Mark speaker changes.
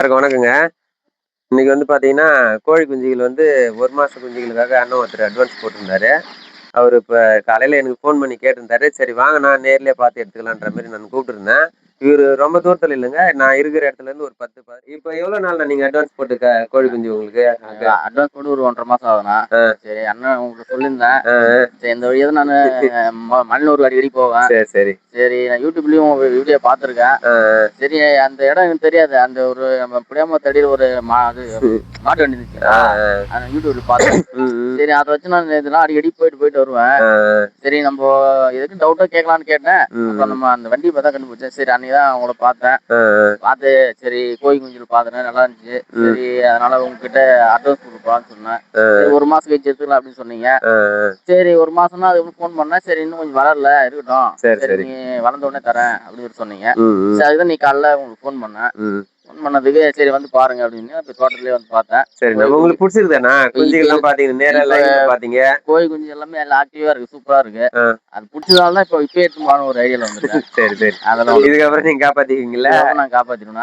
Speaker 1: வணக்கங்க. இன்னைக்கு வந்து பார்த்தீங்கன்னா, கோழி குஞ்சுகள் வந்து 1 மாச குஞ்சுகளுக்காக அண்ணன் ஒருத்தர் அட்வான்ஸ் போட்டிருந்தாரு. அவரு இப்ப காலையில எனக்கு ஃபோன் பண்ணி கேட்டிருந்தாரு. சரி வாங்கண்ணா நேர்லயே பார்த்து எடுத்துக்கலான்ற மாரி நான் கூப்பிட்டுருந்தேன். இவரு ரொம்ப தூரத்துல இல்லங்க. நான் இருக்கிற இடத்துலருந்து ஒரு 10 இப்ப எவ்வளோ நாள்ல நீங்க அட்வான்ஸ் போட்டு கோழி குஞ்சு உங்களுக்கு?
Speaker 2: அட்வான்ஸ் போட்டு ஒரு 1½ மாசம் ஆகுதுண்ணா. சரி அண்ணன் உங்களுக்கு சொல்லியிருந்தேன்.
Speaker 1: ஆ, ஆ.
Speaker 2: சரி இந்த வழியா தான் நானு மண்ணூர் அடிக்கடி போவேன்.
Speaker 1: சரி, சரி.
Speaker 2: சரி நான் யூடியூப்லயும் உங்க வீடியோ பார்த்துருக்கேன்.
Speaker 1: ஆ, ஆ.
Speaker 2: சரி அந்த இடம் எனக்கு தெரியாது. அந்த ஒரு நம்ம புளியாமத்தடியில ஒரு மாட்டு வண்டி இருந்துச்சுங்களா,
Speaker 1: ஆ, ஆ.
Speaker 2: அந்த யூடியூப்ல பார்த்தேன்.
Speaker 1: ம், ம்.
Speaker 2: சரி அதை வச்சு நான் இதெல்லாம் அடிக்கடி போயிட்டு வருவேன்.
Speaker 1: ஆ, ஆ.
Speaker 2: சரி நம்ம எதுக்கு டவுட்டா கேட்கலான்னு கேட்டேன். அப்புறம்
Speaker 1: ம்.
Speaker 2: நம்ம அந்த வண்டியை பார்த்தா கண்டுபிடிச்சேன். சரி அன்னைக்கு தான் உங்களை பார்த்தேன்.
Speaker 1: ஆ, ஆ.
Speaker 2: பார்த்து சரி கோழி குஞ்சுகள் பார்த்தேன் நல்லா இருந்துச்சு. சரி அதனால உங்ககிட்ட அட்வான்ஸ் கொடுப்பான்னு சொன்னேன்.
Speaker 1: ஆ,
Speaker 2: சரி 1 மாசம் கழிச்சு எடுத்துக்கலாம் அப்படின்னு சொன்னீங்க.
Speaker 1: ஆ, ஆ.
Speaker 2: சரி 1 மாசம்னா அதுக்கு ஃபோன் பண்ணேன். சரி இன்னும் கொஞ்சம் வளரல இருக்கட்டும்.
Speaker 1: சரி,
Speaker 2: சரி
Speaker 1: சரி.
Speaker 2: நீ வளர்ந்த உடனே தரேன் அப்படின்னு சொன்னீங்க.
Speaker 1: ம், ம்.
Speaker 2: சரி அதுதான் நீ காலைல உங்களுக்கு ஃபோன் பண்ணேன்.
Speaker 1: ம்.
Speaker 2: ஃபோன் பண்ணதுக்கு சரி வந்து பாருங்க அப்படின்னு இப்ப தோட்டத்திலேயே வந்து பார்த்தேன்.
Speaker 1: சரி
Speaker 2: கோழி
Speaker 1: நம்ம
Speaker 2: குஞ்சு
Speaker 1: உங்களுக்கு புடிச்சிருக்குதாண்ணா?
Speaker 2: இப்ப
Speaker 1: குஞ்சுகள்லாம் பார்த்தீங்கன்னா, நேரா
Speaker 2: இப்ப
Speaker 1: லைவ்ல பார்த்தீங்க.
Speaker 2: கோழி குஞ்சு எல்லாமே எல்லாம் ஆக்டிவா இருக்கு. சூப்பரா இருக்கு.
Speaker 1: ஆ.
Speaker 2: அது பிடிச்சதால தான் இப்ப எடுத்துன்னு போலான்னு ஒரு ஐடியால வந்துட்டேன்.
Speaker 1: சரி, சரி.
Speaker 2: அதெல்லாம் ஒண்ணும் பிரச்சனை
Speaker 1: இதுக்கப்புறம்
Speaker 2: இல்ல.
Speaker 1: நீங்க காப்பாத்திக்குவீங்கல்ல?
Speaker 2: இதுக்கப்புறம் நான் காப்பாத்திடுவேன்.